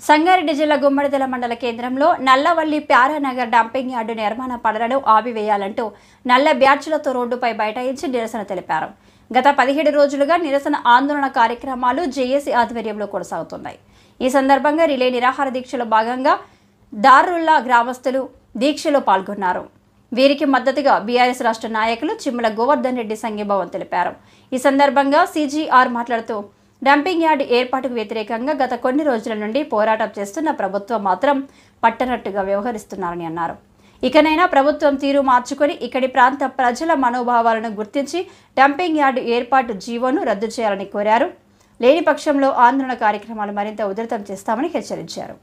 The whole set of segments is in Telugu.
సంగారెడ్డి జిల్లా గుమ్మడిదల మండల కేంద్రంలో నల్లవల్లి ప్యారానగర్ డంపింగ్ యార్డు నిర్మాణ పనులను ఆపివేయాలంటూ నల్ల బ్యాచ్లతో రోడ్డుపై బైఠాయించి నిరసన తెలిపారు. గత 17 రోజులుగా నిరసన ఆందోళన కార్యక్రమాలు జేఏసీ ఆధ్వర్యంలో కొనసాగుతున్నాయి. ఈ సందర్భంగా రిలే నిరాహార దీక్షలో భాగంగా దారుల్లా గ్రామస్తులు దీక్షలో పాల్గొన్నారు. వీరికి మద్దతుగా బీఆర్ఎస్ రాష్ట్ర నాయకులు చిమ్మల గోవర్ధన్ రెడ్డి సంఘీభావం తెలిపారు. ఈ సందర్భంగా సీజీఆర్ మాట్లాడుతూ డంపింగ్ యార్డు ఏర్పాటుకు వ్యతిరేకంగా గత కొన్ని రోజుల నుండి పోరాటం చేస్తున్న ప్రభుత్వం మాత్రం పట్టనట్టుగా వ్యవహరిస్తున్నారని అన్నారు. ఇకనైనా ప్రభుత్వం తీరు మార్చుకొని ఇక్కడి ప్రాంత ప్రజల మనోభావాలను గుర్తించి డంపింగ్ యార్డు ఏర్పాటు జీవోను రద్దు చేయాలని కోరారు. లేని పక్షంలో ఆందోళన కార్యక్రమాలు మరింత ఉధృతం చేస్తామని హెచ్చరించారు.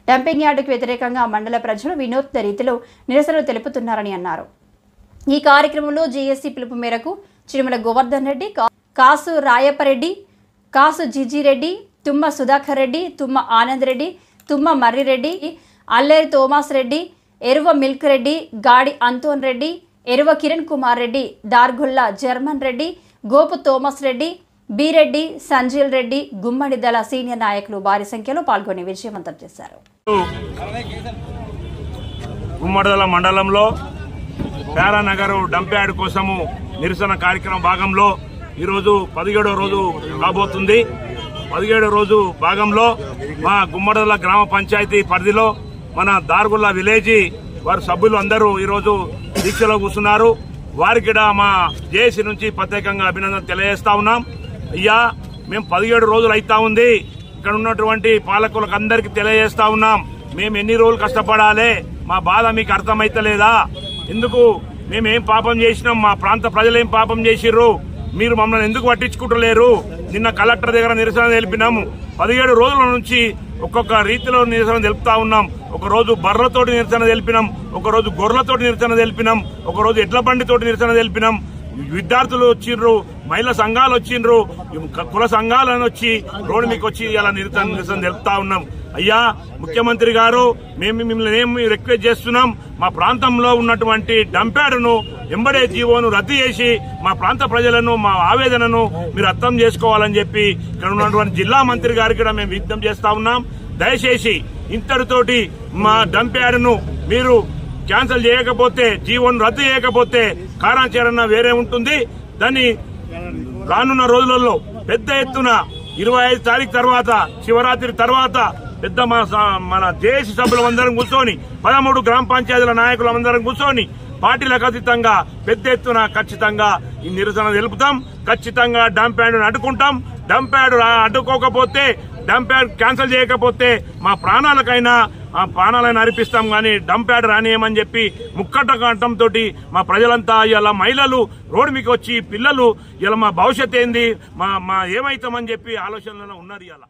డంపింగ్ యార్డుకు వ్యతిరేకంగా మండల ప్రజలు వినూత్న రీతిలో నిరసనలు తెలుపుతున్నారని అన్నారు. ఈ కార్యక్రమంలో జేఏసీ పిలుపు మేరకు చిరుమల గోవర్ధన్ రెడ్డి, కాసు రాయపరెడ్డి, కాసు జిజిరెడ్డి, తుమ్మ సుధాకర్ రెడ్డి, తుమ్మ ఆనంద్ రెడ్డి, తుమ్మ మర్రిరెడ్డి, అల్లేరి తోమాస్ రెడ్డి, ఎరువ మిల్క్ రెడ్డి, గాడి అంతోన్ రెడ్డి, ఎరువ కిరణ్ కుమార్ రెడ్డి, దార్గుల్లా జర్మన్ రెడ్డి, గోపు తోమస్ రెడ్డి, బీరెడ్డి, సంజీల్ రెడ్డి, గుమ్మడిదల సీనియర్ నాయకులు భారీ సంఖ్యలో పాల్గొని విజయవంతం చేశారు. గుమ్మడిదల మండలంలో ప్యారానగర్ డంప్ యార్డ్ కోసము నిరసన కార్యక్రమం భాగంలో ఈరోజు 17వ రోజు కాబోతుంది. 17వ రోజు భాగంలో మా గుమ్మడిదల గ్రామ పంచాయతీ పరిధిలో మన దార్గుల్లా విలేజ్ వారి సభ్యులు అందరూ ఈరోజు దీక్షలో కూర్చున్నారు. వారికి మా జేఏసీ నుంచి ప్రత్యేకంగా అభినందన తెలియజేస్తా ఉన్నాం. అయ్యా, మేము 17 రోజులు అయితా ఉంది. ఇక్కడ ఉన్నటువంటి పాలకులకు అందరికీ తెలియజేస్తా ఉన్నాం, మేము ఎన్ని రోజులు కష్టపడాలి, మా బాధ మీకు అర్థమైతలేదా? ఎందుకు మేమేం పాపం చేసినాం, మా ప్రాంత ప్రజలు ఏం పాపం చేసిర్రు, మీరు మమ్మల్ని ఎందుకు పట్టించుకుంటలేరు? నిన్న కలెక్టర్ దగ్గర నిరసన తెలిపినాము. 17 రోజుల నుంచి ఒక్కొక్క రీతిలో నిరసన తెలుపుతా ఉన్నాం. ఒకరోజు బర్రెలతోటి నిరసన తెలిపినాం, ఒకరోజు గొర్రెలతోటి నిరసన తెలిపినాం, ఒకరోజు ఎడ్ల బండితోటి నిరసన తెలిపినాం. విద్యార్థులు వచ్చిండ్రు, మహిళా సంఘాలు వచ్చిండ్రు, కుల సంఘాలను వచ్చి రోడ్డు మీకు వచ్చి ఇలా నిరసన తెలుపుతా ఉన్నాం. అయ్యా ముఖ్యమంత్రి గారు, మేము మిమ్మల్ని ఏమి రిక్వెస్ట్ చేస్తున్నాం, మా ప్రాంతంలో ఉన్నటువంటి డంప్ యార్డును ఎంబడే జీవోను రద్దు చేసి మా ప్రాంత ప్రజలను, మా ఆవేదనను మీరు అర్థం చేసుకోవాలని చెప్పి ఇక్కడ ఉన్నటువంటి జిల్లా మంత్రి గారికి కూడా మేము విజ్ఞప్తి చేస్తా ఉన్నాం. దయచేసి ఇంతటితోటి మా డంప్ యార్డును మీరు క్యాన్సిల్ చేయకపోతే, జీవోను రద్దు చేయకపోతే కార్యాచరణ వేరే ఉంటుంది. దాన్ని రానున్న రోజులలో పెద్ద ఎత్తున 25 తారీఖు తర్వాత, శివరాత్రి తర్వాత పెద్ద మన జేఏసీ సభ్యులందరం కూర్చొని 13 గ్రామ పంచాయతీల నాయకులందరం కూర్చొని పార్టీలకు అతీతంగా పెద్ద ఎత్తున ఖచ్చితంగా ఈ నిరసన తెలుపుతాం. ఖచ్చితంగా డంప్ యార్డును అడ్డుకుంటాం. డంప్ యార్డు అడ్డుకోకపోతే, డంప్ యార్డ్ క్యాన్సిల్ చేయకపోతే మా ప్రాణాలైనా అర్పిస్తాం, కానీ డంప్ యార్డ్ రానియమని చెప్పి ముక్కట కంఠంతో మా ప్రజలంతా ఇలా మహిళలు రోడ్డు మీకు వచ్చి పిల్లలు ఇలా మా భవిష్యత్ ఏంది, మా ఏమైతామని చెప్పి ఆలోచనలో ఉన్నారు. ఇలా